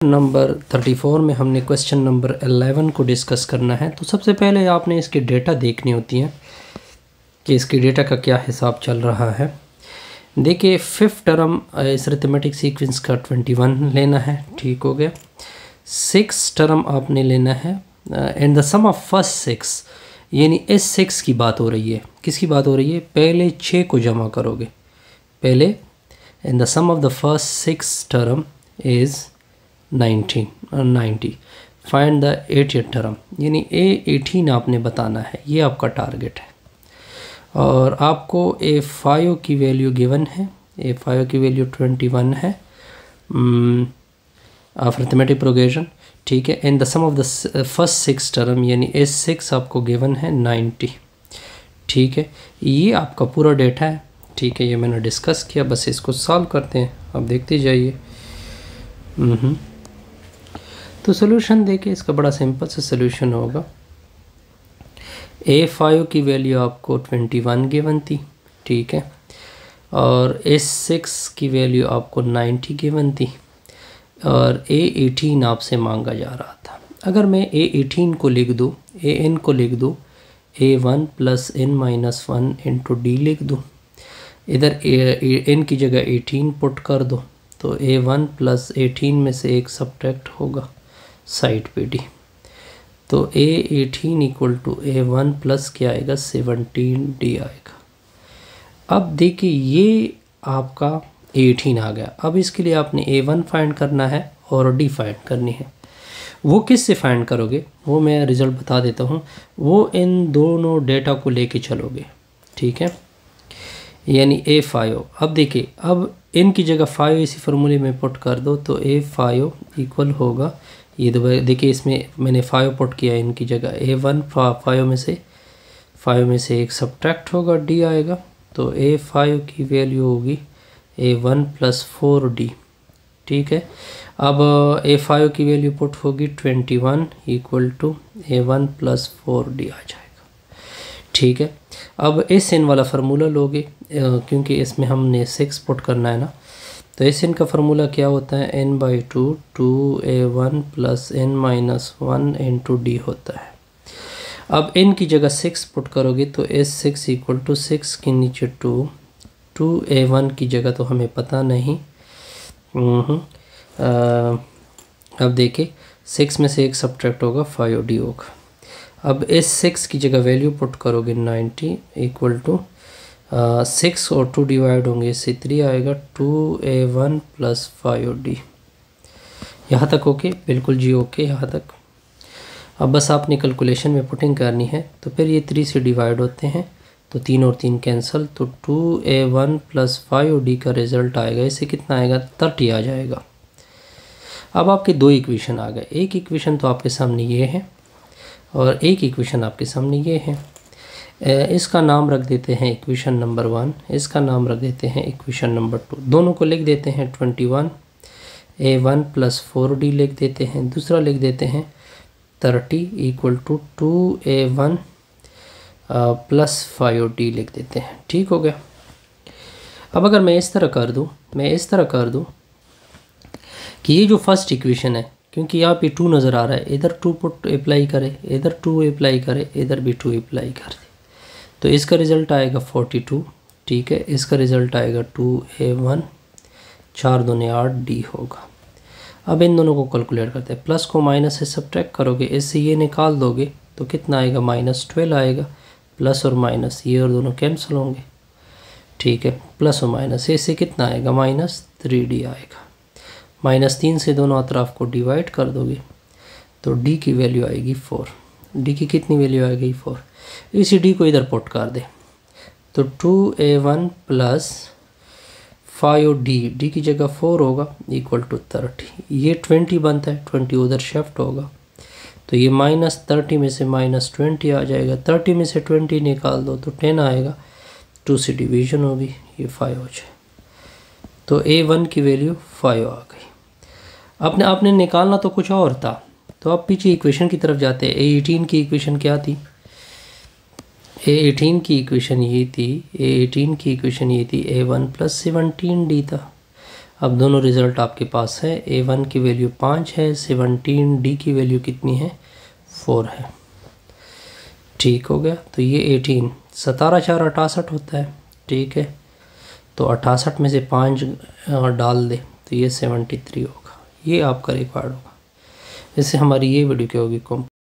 Number 34 में हमने question number 11 को डिस्कस करना है। तो सबसे पहले आपने इसके डेटा देखनी होती हैं कि इसके डेटा का क्या हिसाब चल रहा है। देखिए फिफ्थ टर्म इस अरिथमेटिक सीक्वेंस का 21 लेना है, ठीक हो गया। सिक्स टर्म आपने लेना है and the sum of first six, यानी इस सिक्स की बात हो रही है। किसकी बात हो रही है? पहले 6 को जमा करोगे पहले, and the sum of the first six term is 90। Find the 80th term, यानी A18 आपने बताना है, ये आपका टारगेट है। और आपको A5 की वैल्यू गिवन है, A5 की वैल्यू 21 है ऑफ अरिथमेटिक प्रोग्रेशन, ठीक है। And the sum of the first six term यानी A6 आपको गिवन है 90, ठीक है। ये आपका पूरा डेटा है, ठीक है। ये मैंने डिस्कस किया, बस इसको सॉल्व करते हैं, अब देखते जाइए। तो सोल्यूशन देखिए, इसका बड़ा सिंपल सा सोल्यूशन होगा। A5 की वैल्यू आपको 21 गिवन थी, ठीक है, और A6 की वैल्यू आपको 90 गिवन थी, और A18 आपसे मांगा जा रहा था। अगर मैं A18 को लिख दूँ, AN को लिख दूँ A1 + n-1 इंटू D लिख दूँ, इधर n की जगह 18 पुट कर दो, तो A1 + 18 में से एक सब्ट्रैक्ट होगा साइड पे D, तो A18 = A1 प्लस क्या आएगा 17D आएगा। अब देखिए ये आपका A18 आ गया। अब इसके लिए आपने A1 फाइंड करना है और D फाइंड करनी है। वो किस से फाइंड करोगे वो मैं रिज़ल्ट बता देता हूँ। वो इन दोनों डेटा को लेके चलोगे, ठीक है, यानी A5। अब देखिए, अब इन की जगह 5 इसी फार्मूले में पुट कर दो, तो A5 इक्वल होगा, ये देखिए इसमें मैंने 5 पुट किया इनकी जगह, A1 5 में से एक सब्ट्रैक्ट होगा D आएगा, तो A5 की वैल्यू होगी A1 + 4D, ठीक है। अब A5 की वैल्यू पुट होगी 21 = A1 + 4D आ जाएगा, ठीक है। अब इस n वाला फार्मूला लोगे, क्योंकि इसमें हमने 6 पुट करना है ना, तो इस n का फार्मूला क्या होता है, n/2 2A1 + n-1 into D होता है। अब n की जगह 6 पुट करोगे, तो S6 = 6 के नीचे 2A1 की जगह तो हमें पता नहीं। अब देखिए 6 में से एक सब्ट्रैक्ट होगा 5D होगा। अब S6 की जगह वैल्यू पुट करोगे 90 = 6 और 2 डिवाइड होंगे, इससे 3 आएगा, 2A1 + 5D। यहाँ तक ओके, बिल्कुल जी ओके यहाँ तक। अब बस आपने कैलकुलेशन में पुटिंग करनी है, तो फिर ये 3 से डिवाइड होते हैं, तो 3 और 3 कैंसिल, तो 2A1 + 5D का रिज़ल्ट आएगा, इससे कितना आएगा 30 आ जाएगा। अब आपके दो इक्वेशन आ गए, एक इक्वेशन तो आपके सामने ये है और एक इक्वेशन आपके सामने ये है। इसका नाम रख देते हैं इक्वेशन नंबर 1, इसका नाम रख देते हैं इक्वेशन नंबर 2, दोनों को लिख देते हैं 21 A1 + 4D लिख देते हैं, दूसरा लिख देते हैं 30 = 2A1 + 5D लिख देते हैं, ठीक हो गया। अब अगर मैं इस तरह कर दूँ कि ये जो फर्स्ट इक्वेशन है, क्योंकि यहाँ पे 2 नज़र आ रहा है, इधर 2 पुट अप्लाई करे, इधर 2 अप्लाई करे, इधर भी 2 अप्लाई कर दे, तो इसका रिज़ल्ट आएगा 42, ठीक है। इसका रिज़ल्ट आएगा 2A1, 4 दूने 8D होगा। अब इन दोनों को कैलकुलेट करते हैं, प्लस को माइनस से सब्ट्रैक्ट करोगे, इससे ये निकाल दोगे तो कितना आएगा -12 आएगा, प्लस और माइनस ये और दोनों कैंसिल होंगे, ठीक है, प्लस और माइनस इससे कितना आएगा -3D आएगा। -3 से दोनों अतराफ को डिवाइड कर दोगे, तो D की वैल्यू आएगी 4। D की कितनी वैल्यू आएगी 4, इसी D को इधर पुट कर दे, तो 2A1 + 5D, D की जगह 4 होगा = 30, ये 20 बनता है, 20 उधर शिफ्ट होगा, तो ये -30 में से -20 आ जाएगा, 30 में से 20 निकाल दो तो 10 आएगा, 2 से डिवीजन होगी, ये 5 हो जाए, तो A1 की वैल्यू 5 आ गई। आपने निकालना तो कुछ और था, तो आप पीछे इक्वेशन की तरफ जाते हैं। A18 की इक्वेशन क्या थी, A18 की इक्वेशन ये थी, A18 की इक्वेशन ये थी A1 + 17D था। अब दोनों रिज़ल्ट आपके पास है। A1 की वैल्यू 5 है, 17, D की वैल्यू कितनी है 4 है। ठीक हो गया। तो ये 18, 17 4 68 होता है। ठीक है, तो 68 में से 5 डाल दे तो ये 73 होगा। ये आपका रिक्वायर्ड होगा। इससे हमारी ये वीडियो क्या होगी,